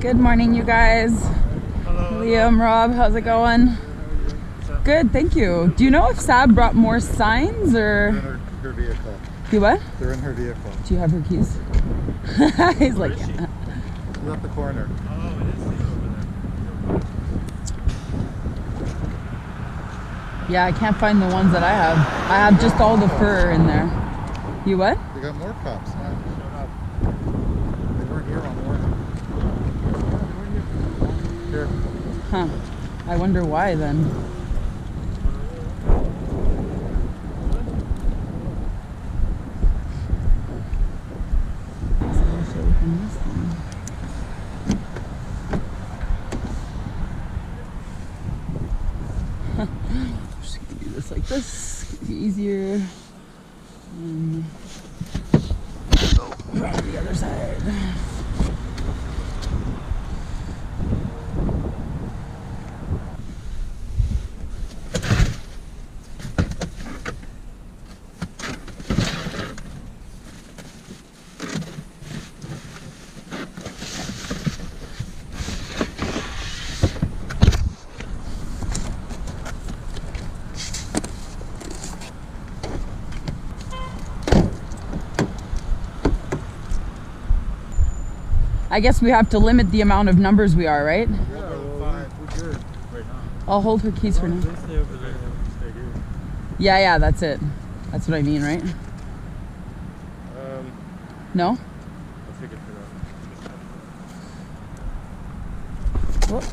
Good morning, you guys. Hello. Liam, Rob, how's it going? Good, thank you. Do you know if Sab brought more signs or? They're in her vehicle. You what? They're in her vehicle. Do you have her keys? He's like, yeah. You left the corner. Oh, it is over there. Yeah, I can't find the ones that I have. I have just all the fur in there. You what? They got more cops now. Shut up. They weren't here all morning. Here. Huh. I wonder why then. Just gonna do this like this. It's gonna be easier. And go around the other side. I guess we have to limit the amount of numbers we are, right? Yeah, well, we're good right now. I'll hold her keys for now. They stay over there. Stay here. Yeah, that's it. That's what I mean, right? No? I'll take it for Whoop.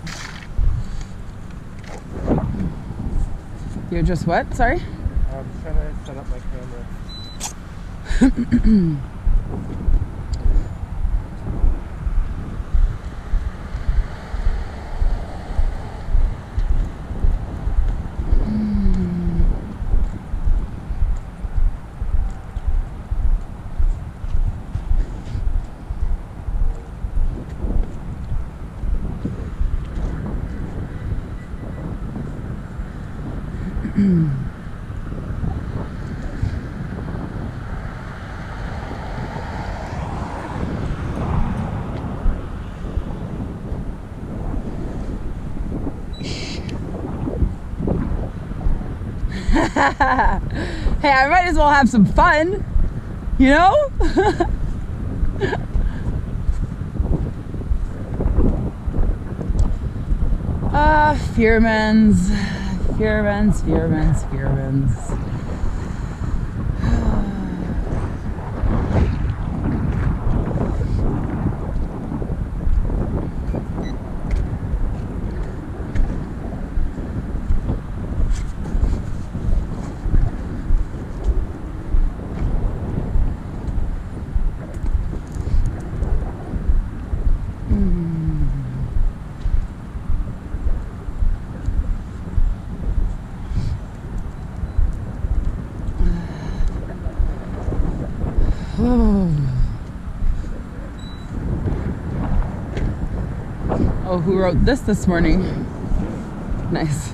You're just what? Sorry? I'm trying to set up my camera. Hey, I might as well have some fun, you know? Fearmans. Oh, who wrote this morning? Nice.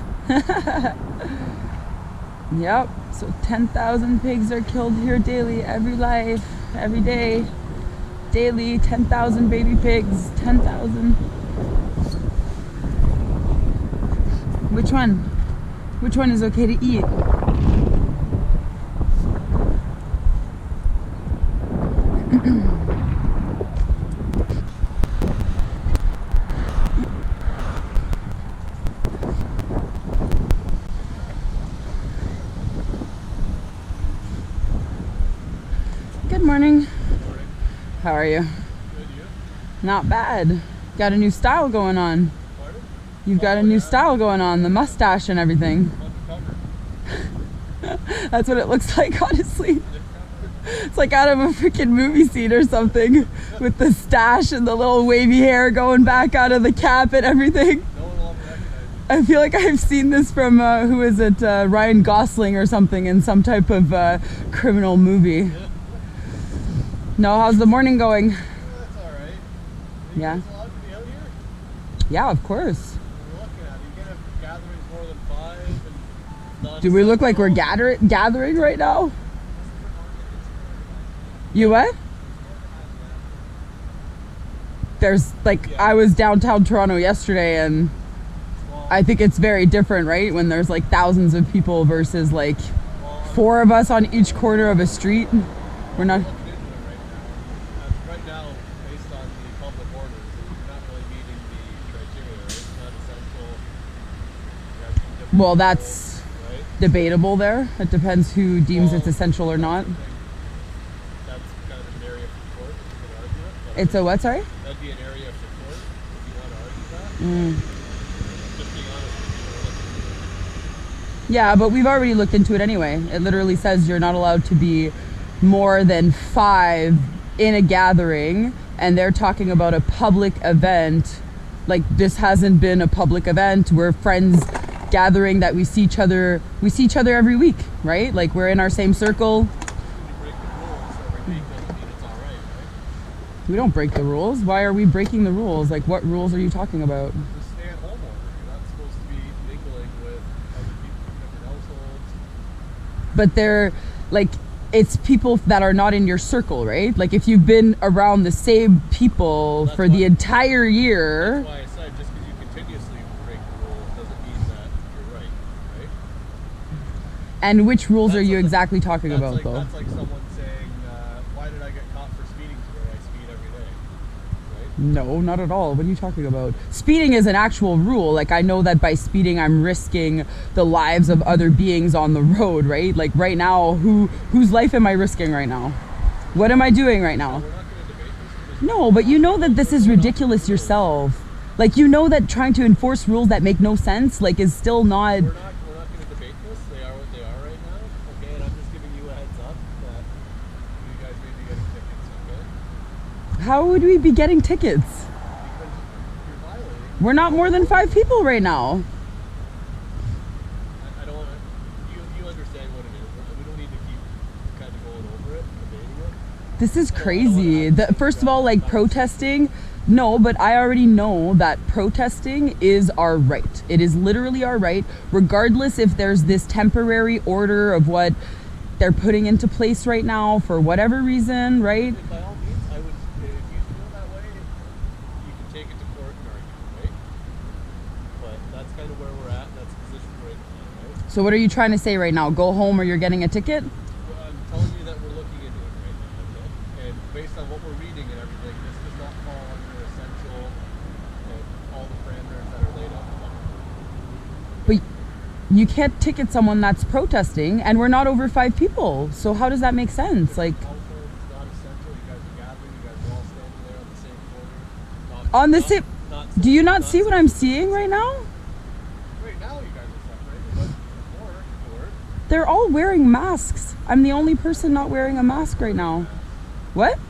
Yep, so 10,000 pigs are killed here daily, every day. Daily, 10,000 baby pigs, 10,000. Which one? Which one is okay to eat? Good morning. How are you? Good, you? Not bad. Got a new style going on. Pardon? You've got a new style going on, the mustache and everything. That's what it looks like, honestly. It's like out of a freaking movie scene or something, with the stash and the little wavy hair going back out of the cap and everything. No one will ever recognize you. I feel like I've seen this from, who is it, Ryan Gosling or something in some type of criminal movie. Yeah. No, how's the morning going? That's alright. Yeah. It's allowed to be out here? Yeah, of course. What are we looking at? You can have gatherings more than 5 and not. Do we look like we're gathering right now? You what? there's like, I was downtown Toronto yesterday, and I think it's very different, right? When there's like thousands of people versus like 4 of us on each corner of a street. We're not. Right now, based on the public orders, you're not really meeting the criteria, right? It's not essential. You have some different Well, that's rules, right? debatable there. It depends who deems it's essential or not. That's kind of an area for court, if you could argue it. But It's a what, sorry? that'd be an area for court, if you want to argue that. Just being honest with you. Yeah, but we've already looked into it anyway. It literally says you're not allowed to be more than 5 in a gathering, and they're talking about a public event. Like, this hasn't been a public event. We're friends gathering that we see each other every week, right? Like, we're in our same circle. When you break the rules every week, doesn't mean it's all right, right? We don't break the rules. Why are we breaking the rules? Like, what rules are you talking about? The stay-at-home order. You're not supposed to be mingling with other people from different households. But they're like, it's people that are not in your circle, right? Like, if you've been around the same people That's for why- the entire year. That's why I said just because you continuously break the rules doesn't mean that you're right, right? And which rules are That's you like- exactly talking That's about, like, though? That's like someone saying, why did I get caught for speeding today? I speed every day, right? No, not at all. What are you talking about? Speeding is an actual rule. Like, I know that by speeding, I'm risking the lives of other beings on the road, right? Like, right now, whose life am I risking right now? What am I doing right now? We're not going to debate this. No, but you know that this is ridiculous yourself. Like, you know that trying to enforce rules that make no sense, like, is still not... We're not going to debate this. They are what they are right now, okay? And I'm just giving you a heads up that you guys may be getting tickets, okay? How would we be getting tickets? Because you're violating. We're not more than 5 people right now. I don't want to. You understand what it is. We don't need to keep kind of going over it, debating it. This is crazy. First of all, like, protesting, no, but I already know that protesting is our right. It is literally our right, regardless if there's this temporary order of what they're putting into place right now for whatever reason, right? And by all means, I would. If you feel that way, you can take it to court and argue, right? But that's kind of where we're at. That's the position we're in, right? So what are you trying to say right now? Go home or you're getting a ticket? Well, I'm telling you that we're looking into it right now, okay? And based on what we're reading and everything, this does not fall under essential and all the parameters that are laid out. But you can't ticket someone that's protesting, and we're not over 5 people. So how does that make sense? Like, Household is not essential. You guys are gathering. You guys are all standing there on the same corner. on the same... Do you not see what I'm seeing right now? Right now, you guys are separated, but before you weren't. They're all wearing masks. I'm the only person not wearing a mask right now. What? And from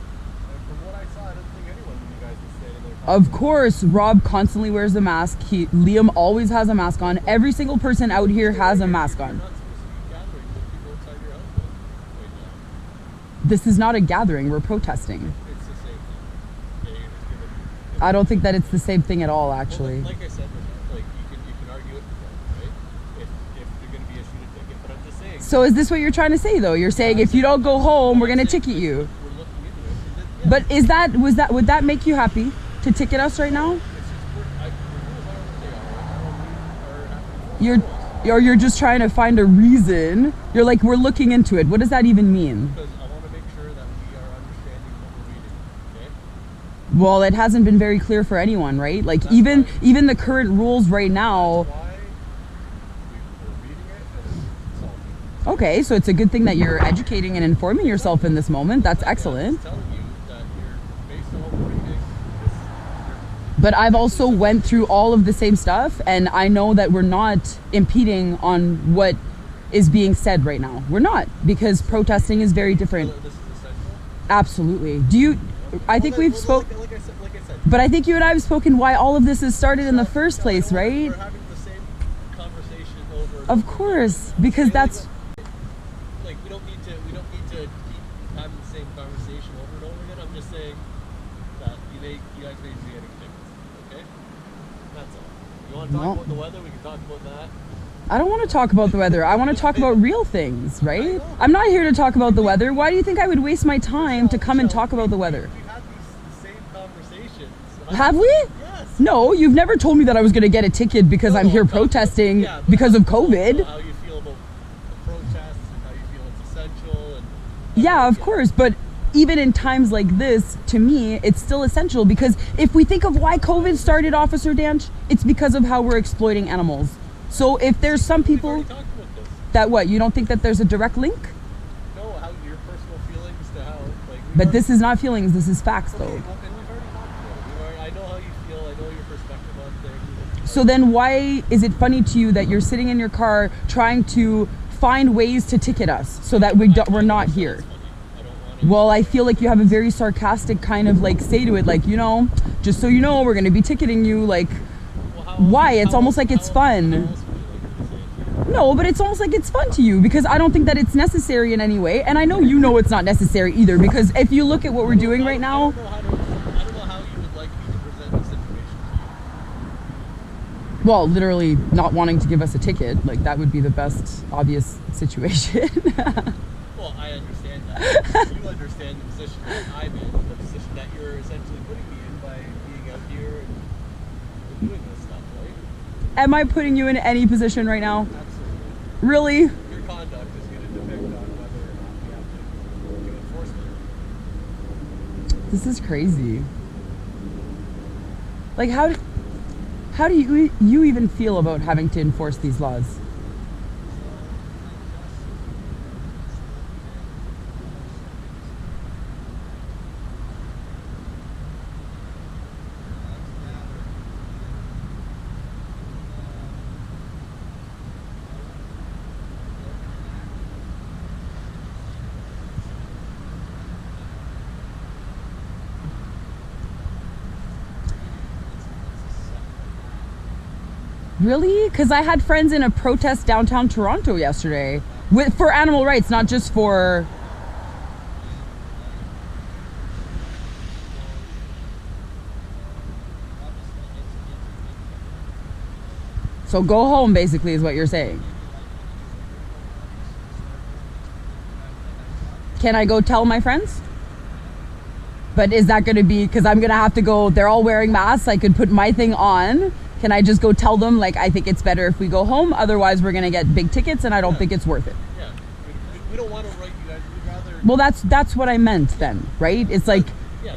what I saw, I didn't think anyone of you guys was standing there. Of course, Rob constantly wears a mask. Liam always has a mask on. Every single person out here has a mask on. You're not supposed to be gathering with people inside your house right now. This is not a gathering. We're protesting. It's the same thing. Yeah, you're just giving. I don't think that it's the same thing at all, Well, actually. like I said, like you can argue it, right? If you're going to be issued a ticket, but I'm just saying. So is this what you're trying to say, though? You're saying if you don't go home, we're going to ticket you. We're looking into it. And then, But would that make you happy to ticket us right now? it's just the rules are what they are. I don't need or You're just trying to find a reason. You're like, we're looking into it. What does that even mean? because I want to make sure that we are understanding what we're reading. Okay. Well, it hasn't been very clear for anyone, right? Like, even the current rules right now. Why we're reading it and consulting. Okay, so it's a good thing that you're educating and informing yourself in this moment. That's excellent. It's telling you that you're based on what we're reading. But I've also went through all of the same stuff, and I know that we're not impeding on what is being said right now. We're not, because protesting is very different. This is essential. Absolutely. I think we've spoke, Like I said. but I think you and I have spoken why all of this has started in the first place, right? We're having the same conversation over. and Of over course, again. because Okay, that's... like we don't need to keep having the same conversation over and over again. I'm just saying that you guys may be getting tickets. Okay, that's all. You want to talk Well- about the weather? We can talk about that. I don't want to talk about the weather. I want to talk about real things, right? I'm not here to talk about the weather. Why do you think I would waste my time to come and talk about the weather? We've had the same conversations Have we? Yes. No, you've never told me that I was going to get a ticket because I'm here No, protesting yeah, but because of how COVID. you feel about the protests and how you feel it's essential and Yeah, of course. But even in times like this, to me, it's still essential because if we think of why COVID started, Officer Danch, it's because of how we're exploiting animals. So if there's some We've people already talked about this. that what, you don't think that there's a direct link? No, how your personal feelings to how like. But this is not feelings, this is facts though. Okay, well, and we've already talked about it. I know how you feel. I know your perspective on things. So then why is it funny to you that you're sitting in your car trying to find ways to ticket us so that we're not here? Well, I feel like you have a very sarcastic kind of like say to it, like, you know, just so you know, we're going to be ticketing you. Like, why? It's almost like it's fun. No, but it's almost like it's fun to you because I don't think that it's necessary in any way. And I know you know it's not necessary either because if you look at what we're doing right now. I don't know how you would like me to present this information to you. Well, literally not wanting to give us a ticket, like that would be the best obvious situation. Well, I understand that. You understand the position that I'm in, the position that you're essentially putting me in by being out here and doing this stuff, right? Am I putting you in any position right now? Absolutely. Really? Your conduct is going to depict on whether or not we have to do enforcement. This is crazy. Like how do you even feel about having to enforce these laws? Really? Because I had friends in a protest downtown Toronto yesterday for animal rights, not just for... So go home, basically, is what you're saying. Can I go tell my friends? But is that going to be... Because I'm going to have to go... They're all wearing masks. I could put my thing on. Can I just go tell them, like, I think it's better if we go home, otherwise we're going to get big tickets and I don't think it's worth it? Yeah. We don't want to write you guys. We'd rather... Well, that's what I meant then, right? It's like,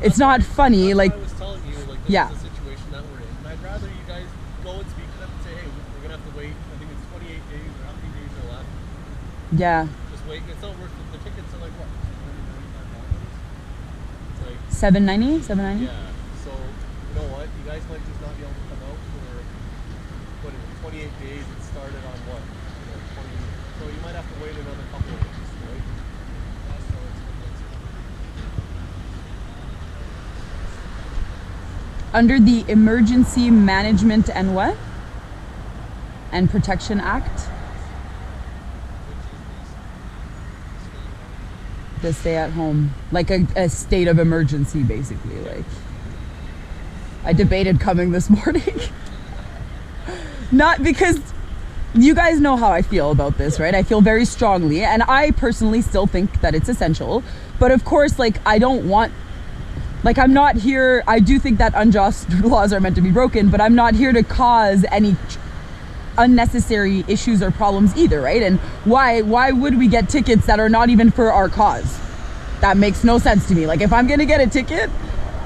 it's not funny, like... I was telling you, like, this yeah. is the situation that we're in. And I'd rather you guys go and speak to them and say, hey, we're going to have to wait. I think it's 28 days or how many days are left. Yeah. Just wait. It's not worth it. The tickets are like, what? $195? It's like... $7.90? $7.90? Yeah. So, you know what? You guys might just not be able to come out for, what is it, 28 days. It started on what? 20. So you might have to wait another couple of weeks, right? Under the Emergency Management and what? And Protection Act? The stay at home. Like a state of emergency, basically. Like, I debated coming this morning. Not because you guys know how I feel about this, right? I feel very strongly, and I personally still think that it's essential. But of course, like, I don't want, like, I'm not here, I do think that unjust laws are meant to be broken, but I'm not here to cause any unnecessary issues or problems either, right? And why would we get tickets that are not even for our cause? That makes no sense to me. Like, if I'm gonna get a ticket,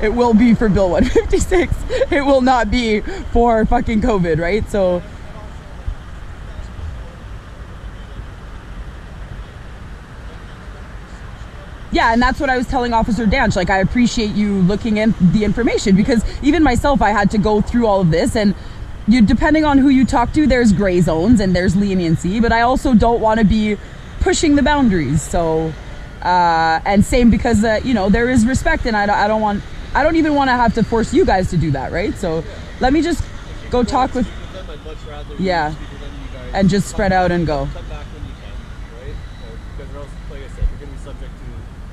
it will be for Bill 156. It will not be for fucking COVID, right? So yeah, and that's what I was telling Officer Danch. Like, I appreciate you looking in the information because even myself, I had to go through all of this, and you, depending on who you talk to, there's gray zones and there's leniency, but I also don't want to be pushing the boundaries. So, and same because, you know, there is respect, and I don't even want to have to force you guys to do that, right? So let me just go talk with them. I'd much rather yeah, speak with them, you guys and just spread out and go. Come back when you can, right? Because or else, like I said, you're going to be subject to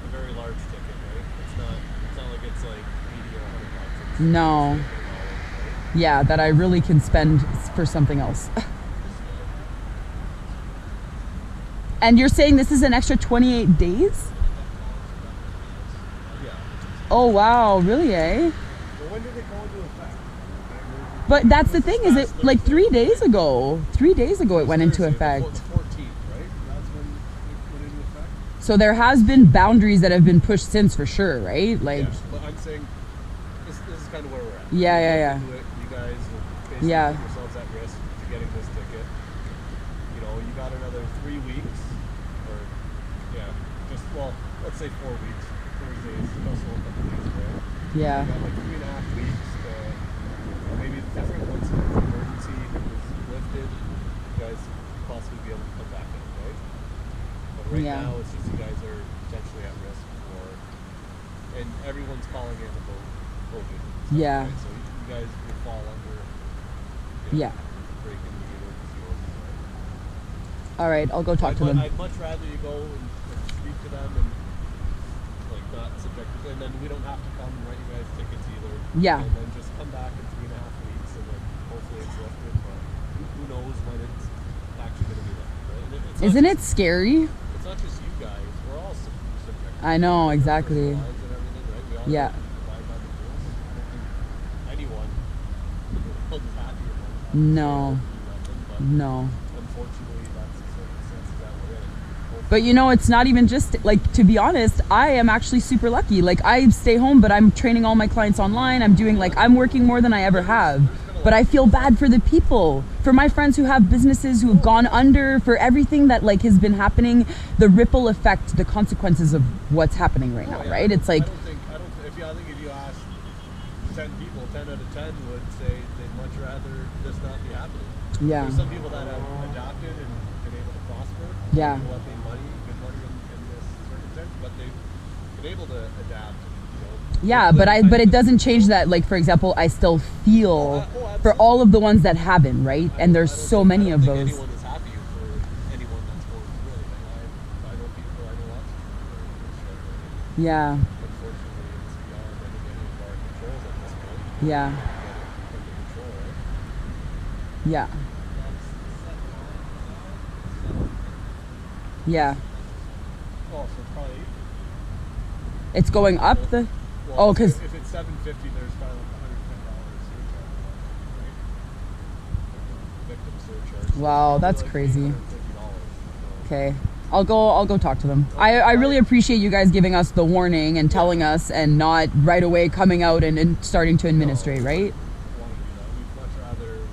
a very large ticket, right? It's not like it's like 80 or 100 bucks. No. Yeah, that I really can spend for something else. And you're saying this is an extra 28 days? Yeah. Oh wow, really, eh? Well, when did it go into effect? But that's the thing, is it like 3 days ago? 3 days ago it went into effect. The 14th, right? That's when it went into effect. So there has been boundaries that have been pushed since, for sure, right? Like, Yeah, but I'm saying this is kind of where we're at. Yeah. You guys are basically Yeah. putting yourselves at risk to getting this ticket. You know, you got another 3 weeks, or let's say 4 weeks. Thursdays, also a couple days away. yeah, You got like 3.5 weeks to maybe different once the emergency is lifted, you guys possibly be able to come back in, right? But right Yeah. now, it's just you guys are potentially at risk for, and everyone's calling it about COVID. stuff, Yeah. Right? So you guys will fall under, yeah. breaking the emergency orders, right? All right, I'll go talk to them. I'd much rather you go and speak to them and like not subject, and then we don't have to come and write you guys tickets either. Yeah. And then just come back in 3.5 weeks, and then hopefully it's lifted. But who knows when it's actually going to be lifted, right? And it's not Isn't it just- scary? It's not just you guys. We're all subject. I know, to exactly. personal lives and everything, right? We all Yeah. have to abide by the rules. I don't think anyone in the world is happy about that. No. But No. unfortunately, that's the circumstances that we're in. Hopefully- But you know, it's not even just, like, to be honest, I am actually super lucky. Like, I stay home, but I'm training all my clients online. I'm doing, like, I'm working more than I ever have. But I feel bad for the people, for my friends who have businesses who have gone under, for everything that, like, has been happening, the ripple effect, the consequences of what's happening right now, Oh, yeah. right? It's like, I think if you ask 10 people, 10 out of 10 would say they'd much rather this not be happening. yeah, There's some people that have adapted and been able to prosper. Yeah. People have made good money in this circumstance, but they've been able to adapt. yeah, but it doesn't change that, like, for example, I still feel for all of the ones that haven't, right? And there's so many of those. Anyone is happy for anyone that's going through it. I know people, I know lots of people that are struggling. Yeah, Unfortunately, it's beyond any of our controls at this point. yeah, Get it under control, right? yeah, yeah. Oh, so probably. It's going up the. Well, Oh, 'cause- if it's $750, there's probably like $110 surcharge, right? Victim surcharge. Wow, It's that's probably crazy. $850, so. Okay. I'll go talk to them. I really appreciate you guys giving us the warning and telling us, and not right away coming out and starting to administrate, right? Want to do that. We'd much rather it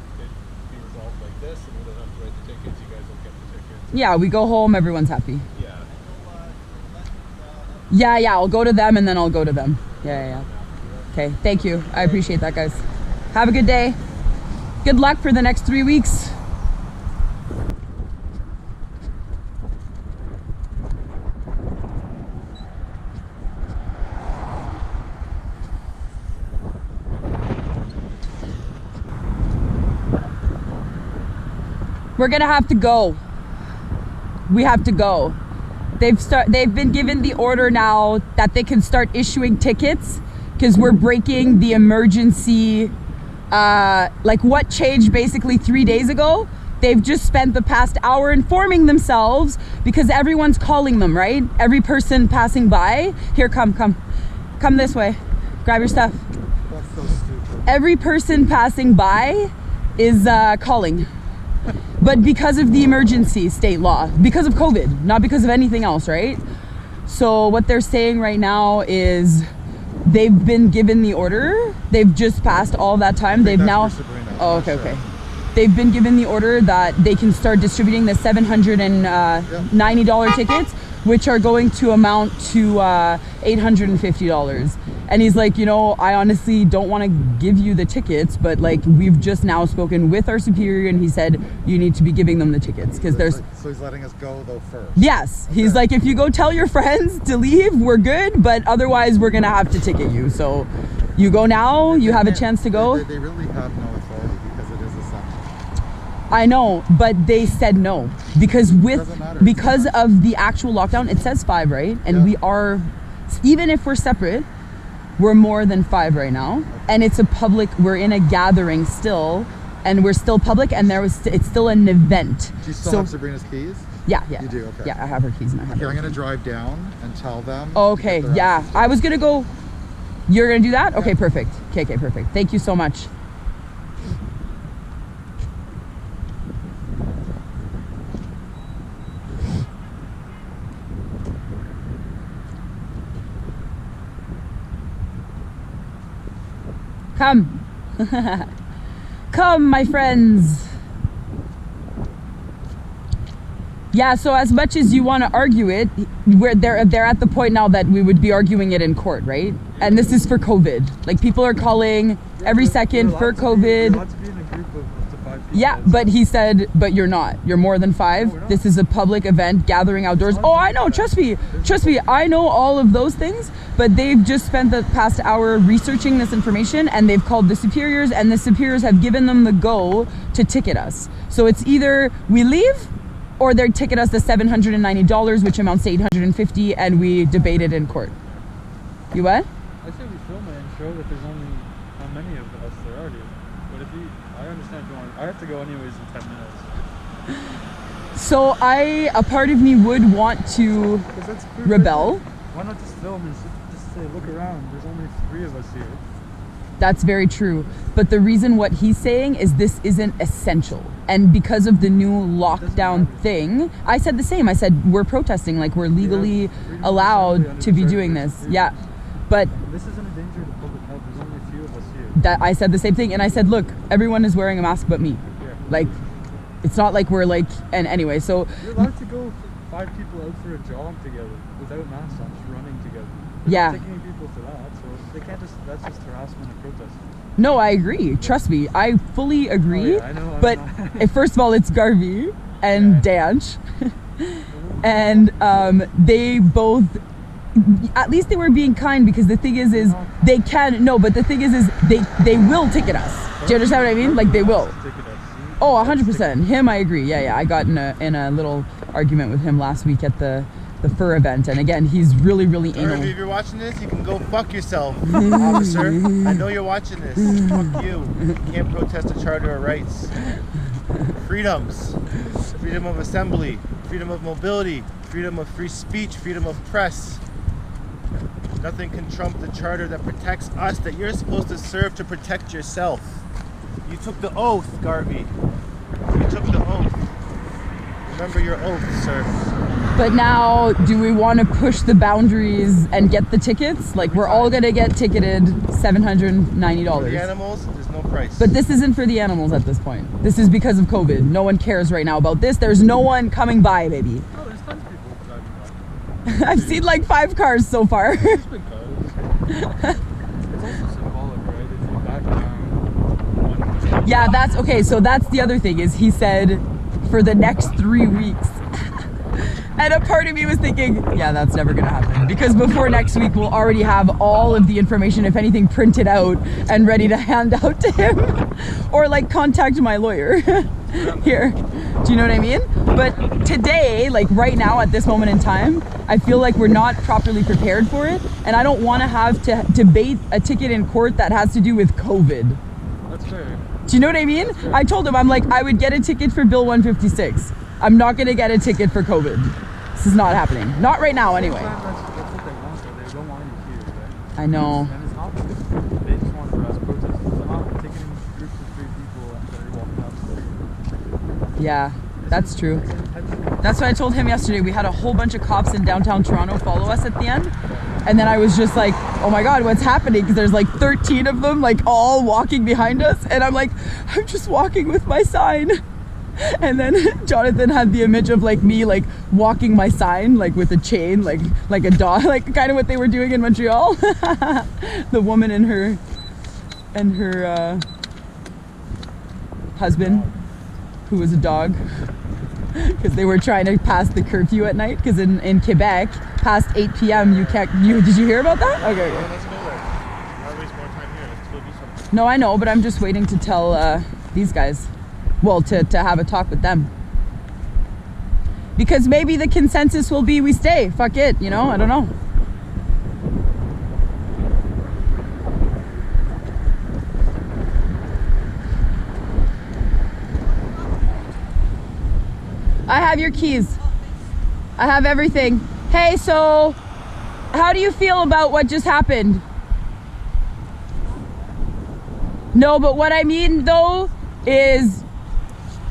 be resolved like this, and we don't have to write the tickets. You guys don't get the tickets. Yeah, we go home, everyone's happy. Yeah. Yeah, I'll go to them and then I'll go to them. Yeah. Okay, thank you. I appreciate that, guys. Have a good day. Good luck for the next 3 weeks. We're gonna have to go. We have to go. They've been given the order now that they can start issuing tickets, because we're breaking the emergency. Like, what changed basically 3 days ago? They've just spent the past hour informing themselves, because everyone's calling them, right? Every person passing by. Here, come this way. Grab your stuff. That's so stupid. Every person passing by is calling. But because of the emergency state law, because of COVID, not because of anything else, right? So what they're saying right now is they've been given the order. They've just passed all that time. They've now. Oh, okay. They've been given the order that they can start distributing the $790 tickets, which are going to amount to $850. And he's like, I honestly don't want to give you the tickets, but, like, we've just now spoken with our superior, and he said you need to be giving them the tickets, because there's. So he's letting us go though first. Yes, Okay. he's like, if you go tell your friends to leave, we're good, but otherwise we're gonna have to ticket you. So you go now, you have a chance to go. They really have no authority because it is essential. I know, but they said no, because Doesn't matter. because of the actual lockdown. It says 5, right? And Yeah. we are, even if we're separate, we're more than 5 right now, and it's a public. We're in a gathering still, and we're still public, and it's still an event. Do you still So have Sabrina's keys? yeah. You do, okay. Yeah, I have her keys and I have Okay, her. I'm gonna drive down and tell them. Okay, to get their yeah. asses I was gonna go. You're gonna do that? Okay, perfect. Okay, perfect. Thank you so much. Come. Come, my friends. Yeah, so as much as you want to argue it, they're at the point now that we would be arguing it in court, right? And this is for COVID. Like, people are calling every second for COVID. You're allowed to be in a group of up to 5 people. Yeah, but he said, but you're not. You're more than 5. No, we're not. This is a public event, gathering outdoors. Oh, I know, trust me. Trust me, I know all of those things, but they've just spent the past hour researching this information, and they've called the superiors, and the superiors have given them the go to ticket us. So it's either we leave, or they ticket us the $790, which amounts to $850, and we debate it in court. You what? I say we film it and show that there's only how many of us there are here. But if you, I understand if you want. I have to go anyways in 10 minutes. So a part of me would want to 'Cause that's proof rebel. that- Why not just film and just say, look around. There's only 3 of us here. That's very true. But the reason what he's saying is this isn't essential. And because of the new lockdown thing, I said the same. I said, we're protesting, like we're legally freedom of allowed assembly to be under doing certain this. freedoms. Yeah. But This isn't a danger to public health. There's only a few of us here. that I said the same thing. And I said, look, everyone is wearing a mask but me. Yeah. Like, it's not like we're like, and anyway, so You're allowed to go 5 people out for a jog together without masks on, just running together. They're Yeah. not taking people to that, so they can't just, that's just harassment and protest. no, I agree. Trust me. I fully agree. Oh, yeah, I know, But first of all, it's Garvey and Danch. And they both, at least they were being kind, because the thing is they can, no, but the thing is they will ticket us. Do you understand what I mean? Like, they will. Oh, 100%. Him, I agree. Yeah. I got in a little argument with him last week at the fur event, and again, he's really anal. If you're watching this, you can go fuck yourself, officer. I know you're watching this. Fuck you. You can't protest a charter of rights. Freedoms. Freedom of assembly. Freedom of mobility. Freedom of free speech. Freedom of press. Nothing can trump the charter that protects us, that you're supposed to serve to protect yourself. You took the oath, Garvey. You took the oath. Remember your oath, sir. But now, do we want to push the boundaries and get the tickets? Like, we're all gonna get ticketed For $790. the animals, there's no price. But this isn't for the animals at this point. This is because of COVID. No one cares right now about this. There's no one coming by, baby. Oh, there's tons of people driving by. I've seen like 5 cars so far. There's been cars. It's also symbolic, right? If you back down. Yeah, that's okay. So that's the other thing, is he said for the next 3 weeks. And a part of me was thinking, yeah, that's never gonna happen, because before next week we'll already have all of the information, if anything, printed out and ready to hand out to him, or like contact my lawyer here. Do you know what I mean? But today, like right now at this moment in time, I feel like we're not properly prepared for it, and I don't want to have to debate a ticket in court that has to do with COVID. That's fair. Do you know what I mean? I told him, I'm like, I would get a ticket for Bill 156. I'm not gonna get a ticket for COVID. This is not happening. Not right now, anyway. That's what they want, though. They don't want you here, right? I know. And it's not, they just want harass protesters. They're not ticketing groups of 3 people after they walk past. Yeah, that's true. That's That's what I told him yesterday. We had a whole bunch of cops in downtown Toronto follow us at the end. And then I was just like, oh my God, what's happening? Because there's like 13 of them, like all walking behind us. And I'm like, I'm just walking with my sign. And then Jonathan had the image of like me like walking my sign like with a chain, like a dog, like kind of what they were doing in Montreal. The woman and her husband, who was a dog, because they were trying to pass the curfew at night, because in Quebec past 8 p.m. you can't, did you hear about that? Okay. Let's go there. I'll waste more time here. Let's go do something. No, I know, but I'm just waiting to tell these guys. Well, to have a talk with them. Because maybe the consensus will be we stay. Fuck it, you know? I don't know. I have your keys. I have everything. Hey, so how do you feel about what just happened? No, but what I mean though is,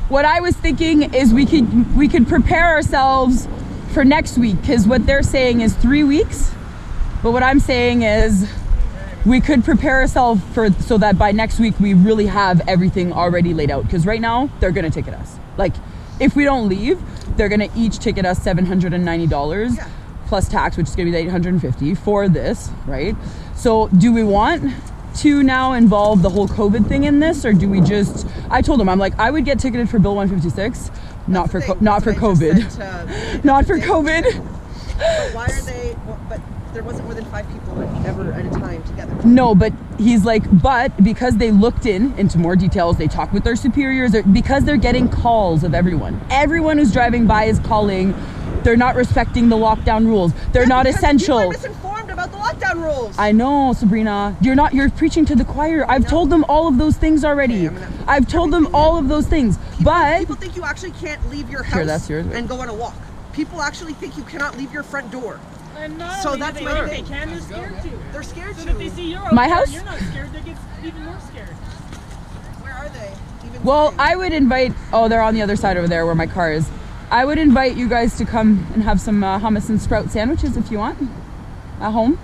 what I was thinking is we could prepare ourselves for next week, because what they're saying is 3 weeks, but what I'm saying is we could prepare ourselves for, so that by next week we really have everything already laid out, because right now they're gonna ticket us. Like, if we don't leave, they're gonna each ticket us $790 plus tax, which is gonna be $850 for this, right? So do we want to now involve the whole COVID thing in this, or do we just, I told them, I'm like, I would get ticketed for Bill 156, not for COVID. Not for COVID. But why are they, but there wasn't more than 5 people ever at a time together. No, but he's like, but because they looked into more details, they talked with their superiors, because they're getting calls of everyone. Everyone who's driving by is calling. They're not respecting the lockdown rules. They're not essential. You were misinformed about the lockdown rules. I know, Sabrina. You're preaching to the choir. I've told them all of those things already. Okay, I've told them all of those things. People think you actually can't leave your house that's yours. and go on a walk. People actually think you cannot leave your front door. And not So only that's do my they thing. can, they're scared to. They're scared So to. if they see you're My out there house? and you're not scared, they get even more scared. Where are they? Even Well, today? I would invite, oh, they're on the other side over there where my car is. I would invite you guys to come and have some hummus and sprout sandwiches if you want at home.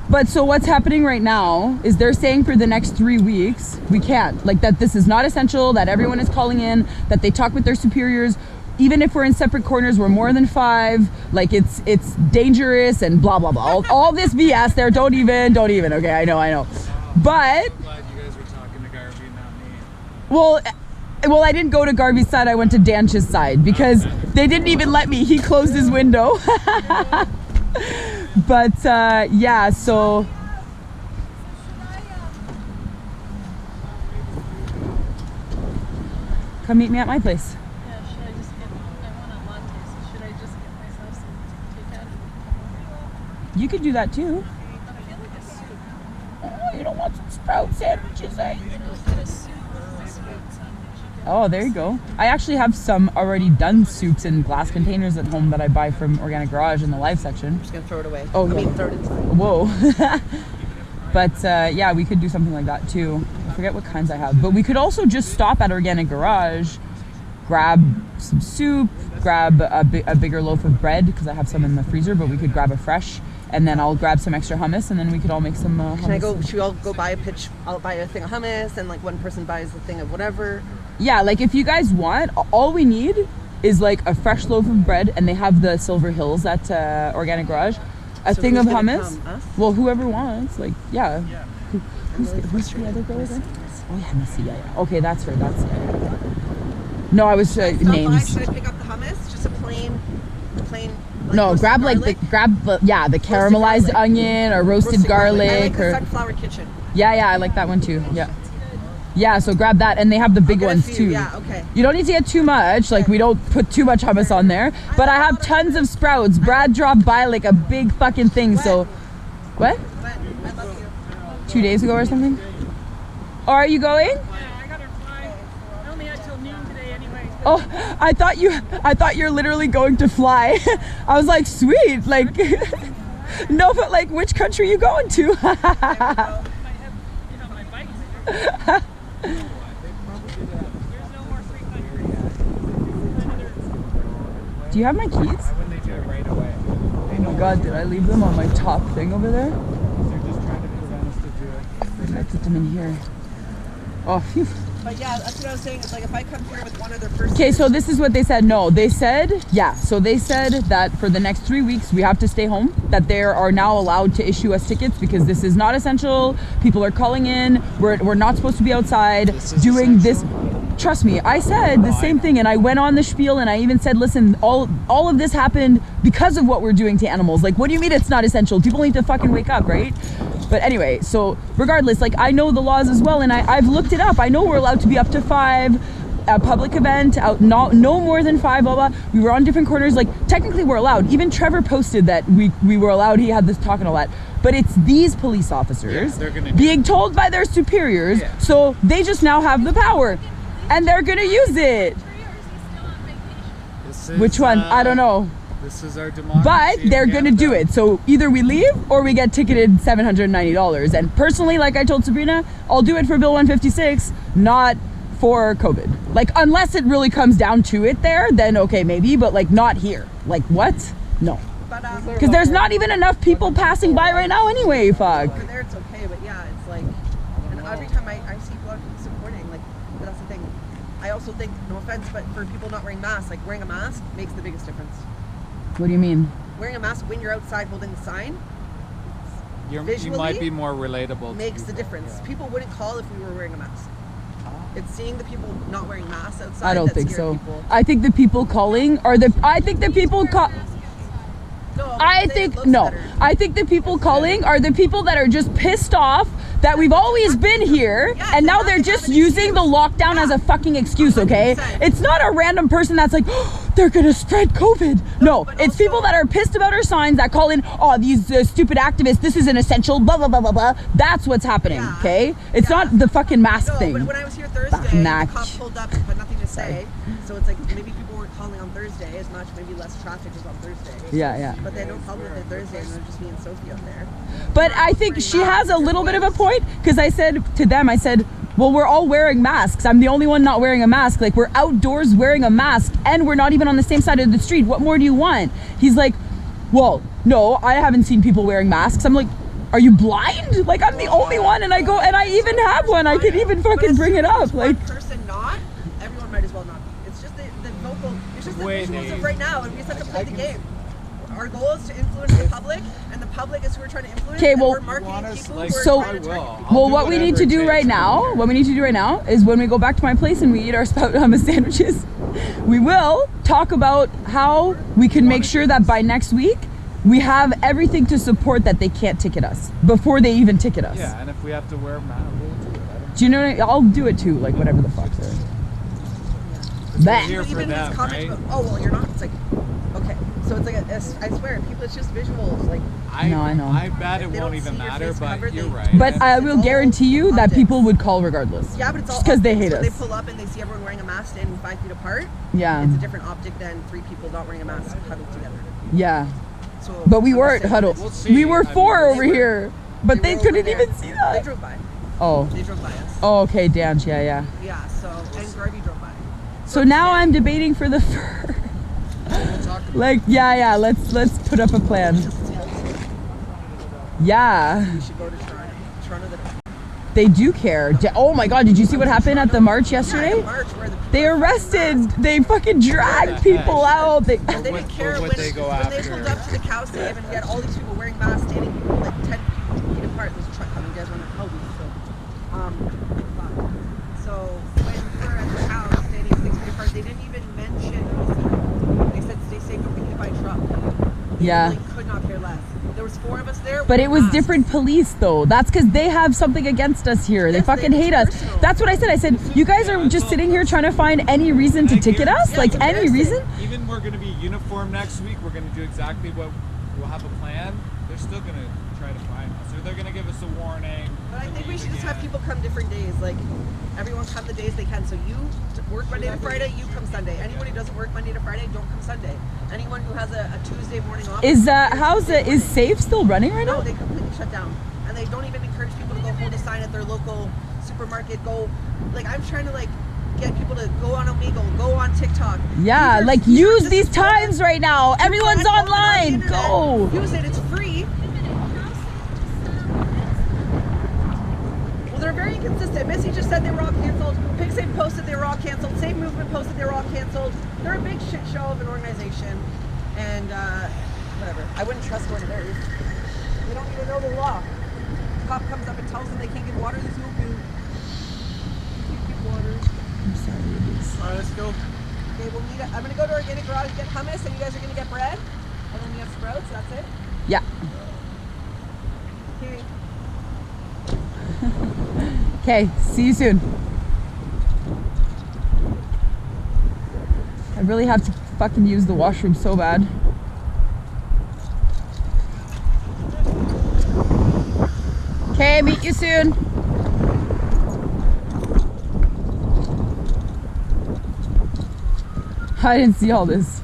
But so what's happening right now is they're saying for the next 3 weeks, we can't. Like, that this is not essential, that everyone is calling in, that they talk with their superiors. Even if we're in separate corners, we're more than 5. Like, it's dangerous and blah, blah, blah. All this BS there, don't even, okay, I know. But, I'm glad you guys were talking to Garvey, not me. well, I didn't go to Garvey's side, I went to Danch's side, because they didn't even let me. He closed his window. But, yeah, so... Come meet me at my place. Yeah, should I just get, I want a latte, so should I just get myself some takeout? You could do that too. But I feel like a soup. Oh, you don't want some sprout sandwiches, eh? Get a soup with a sprout sandwich. Oh, there you go. I actually have some already done soups in glass containers at home that I buy from Organic Garage in the live section. I'm just gonna throw it away. Oh, I mean, yeah. throw it inside. Whoa. But yeah, we could do something like that too. I forget what kinds I have. But we could also just stop at Organic Garage, grab some soup, grab a bigger loaf of bread, because I have some in the freezer, but we could grab a fresh, and then I'll grab some extra hummus, and then we could all make some hummus. Should we all go buy a pitch? I'll buy a thing of hummus, and like one person buys the thing of whatever. Yeah, like if you guys want, all we need is like a fresh loaf of bread, and they have the Silver Hills at Organic Garage. A So thing who's of gonna hummus. come? Us? Well, whoever wants, like, yeah. Who's the other girl again? Oh yeah, Missy. Yeah. Okay, that's her. Yeah. No, I was Should names. I pick up the hummus? Just a plain. Like, No, roasted grab garlic? the caramelized garlic. onion or roasted garlic, I like the or Sunflower Kitchen. yeah, I like that one too. Yeah. So grab that, and they have the big I'll get a ones few, too. Yeah, okay. You don't need to get too much. Like, we don't put too much hummus on there. But I have tons of sprouts. Brad dropped by like a big fucking thing. So, what? But I love you. 2 days ago or something? Oh, are you going? Yeah, I gotta fly. I only had till noon today anyway. So Oh, I thought you're literally going to fly. I was like, sweet. Like, no, but like, which country are you going to? I might have, my bike. There's no more free countries. Do you have my keys? Why wouldn't they do it right away? Oh my god, did I leave them on my top thing over there? They're just trying to prevent us to do it. I put them in here. Oh, phew. But yeah, that's what I was saying. It's like if I come here with one other person. Okay, so this is what they said. No, they said, yeah. So they said that for the next 3 weeks, we have to stay home. That they are now allowed to issue us tickets because this is not essential. People are calling in. We're not supposed to be outside doing this. Trust me, I said the same thing, and I went on the spiel, and I even said, listen, all of this happened because of what we're doing to animals. Like, what do you mean it's not essential? People need to fucking wake up, right? But anyway, so regardless, like, I know the laws as well, and I've looked it up. I know we're allowed to be up to 5, a public event, out no more than 5, blah, blah. We were on different corners. Like, technically we're allowed. Even Trevor posted that we were allowed. He had this talk and all that. But it's these police officers being told by their superiors, so they just now have the power. And they're gonna use it. Which one? I don't know. This is our democracy. But they're in going to do Canada. it. So either we leave or we get ticketed $790. And personally, like I told Sabrina, I'll do it for Bill 156, not for COVID. Like, unless it really comes down to it there, then okay, maybe, but like not here. Like, what? No. But Because there's not even enough people passing by right now anyway, fuck. over there it's okay, but yeah, it's like, and every time I see a lot of people supporting, like, but that's the thing. I also think, no offense, but for people not wearing masks, like wearing a mask makes the biggest difference. What do you mean? Wearing a mask when you're outside holding the sign You visually might be more relatable. to makes the people. difference. Yeah. People wouldn't call if we were wearing a mask. It's seeing the people not wearing masks outside. I don't that think scare so. People. I think the people calling are the. I think the people call. No, but I it think looks no. better. I think the people calling are the people that are just pissed off that we've always been here, Yeah, and now they they're have just an using the excuse. lockdown as a fucking excuse. Okay, 100%. it's not a random person that's like, oh, they're gonna spread COVID. No, but it's also- people that are pissed about our signs that call in. Oh, these stupid activists. This is an essential. Blah blah blah blah blah. That's what's happening. Yeah. Okay, it's Yeah. not the fucking mask No, thing. but when I was here Thursday, Fucking the natch. cop pulled up but nothing to say. So it's like maybe people weren't calling on Thursday as much, maybe less traffic was on Thursday. Yeah, yeah. But they don't call me on Thursday and they're just me and Sophie up there. But I think she has a little bit of a point, because I said to them, I said, well, we're all wearing masks. I'm the only one not wearing a mask. Like, we're outdoors wearing a mask and we're not even on the same side of the street. What more do you want? He's like, well, no, I haven't seen people wearing masks. I'm like, are you blind? Like, I'm the only one, and I go, and I even have one. I could even But fucking as bring soon it as up. there's Like, one person not, everyone might as well not be. It's just the vocal, it's just the Wait, visuals Nate. of right now, and we just have to play the game. Our goal is to influence the public, and the public is who we're trying to influence. 'Kay, and well- we're marketing people who are So- trying to target people. well, what we need to do right now, is when we go back to my place and we eat our spout hummus sandwiches, we will talk about how we can make sure that by next week, we have everything to support that they can't ticket us before they even ticket us. Yeah, and if we have to wear masks, we'll do it. I don't Do you know what I mean? I'll do it too, like whatever the fuck. Bah. Here But for even his them, comments right? about, oh well, you're not. It's like, okay, so it's like I swear, people, it's just visuals. Like, No, I know. I bet it They won't don't even see your matter, face but covered, you're they- right. But And I It's will all guarantee you that optics. people would call regardless. yeah, but it's all Just 'cause they optics. hate When us. they pull up and they see everyone wearing a mask standing 5 feet apart. Yeah, It's a different optic than 3 people not wearing a mask huddled together. yeah. So, But we I'm weren't just saying, huddled. We'll see. We were I mean, 4 they over were- here, but they were couldn't over there. even see They that. drove by. Oh, They drove by us. oh, okay, damn, yeah, yeah. Yeah. So and Garvey drove by. So now I'm debating for the fur. Like, yeah, let's put up a plan. Yeah, We should go to Toronto. Toronto. they do care. Oh my God, did you see what happened at the march yesterday? March where the They arrested. They fucking dragged people out. They, They didn't care what when, they go when they after. pulled up to the cow stave and we had all these people wearing masks standing like 10 feet apart. There's a truck coming. You guys want to help me? So when we were at the house standing 6 feet apart, they didn't even mention. They said stay safe, don't get hit by a truck. They Yeah. really could not care less. There was 4 of us there. but it wearing was masks. different police though. That's because they have something against us here. They Yes, fucking they- hate it's us. personal. That's what I said. I said, you guys are just sitting here trying to find any reason to ticket us? Yeah, Like it's any embarrassing. reason? Even we're going to be uniform next week. We're going to do exactly what we'll have a plan. They're still going to try to find us, or they're going to give us a warning. But I think we leave should just have again. people come different days. Like, everyone come the days they can. So you work Monday to Friday, you come Sunday. Anyone who doesn't work Monday to Friday, don't come Sunday. Anyone who has a Tuesday morning off. Is come how's Tuesday it? Is morning. Safe still running right No, now? they completely shut down. And they don't even encourage people to go hold a sign at their local supermarket. Go, like, I'm trying to, like, get people to go on Omegle, go on TikTok. Yeah, These are- like these are use just- these times right now. Everyone's Go on the online. internet. Go. Use it, it's free. Well, they're very inconsistent. Missy just said they were all canceled. PigSafe posted they were all canceled. Save Movement posted they were all canceled. They're a big shit show of an organization. And, whatever. I wouldn't trust going to theirs. They don't even know the law. Cop comes up and tells them they can't get water. There's no food. You can't get water. Alright, let's go. Okay, we'll meet. I'm gonna go to Organic Garage and get hummus, and you guys are gonna get bread, and then we have sprouts. That's it. Yeah. Okay. Okay. See you soon. I really have to fucking use the washroom so bad. Okay, meet you soon. I didn't see all this.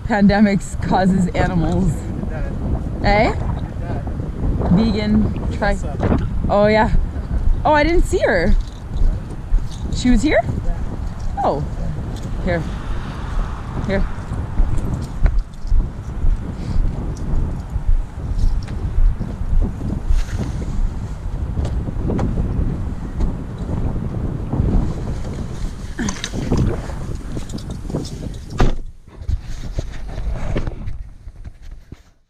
pandemics causes animals. Did that. Eh? Did that. Vegan, try. What's up? Oh, yeah. Oh, I didn't see her. She was here? Oh. Here. Here.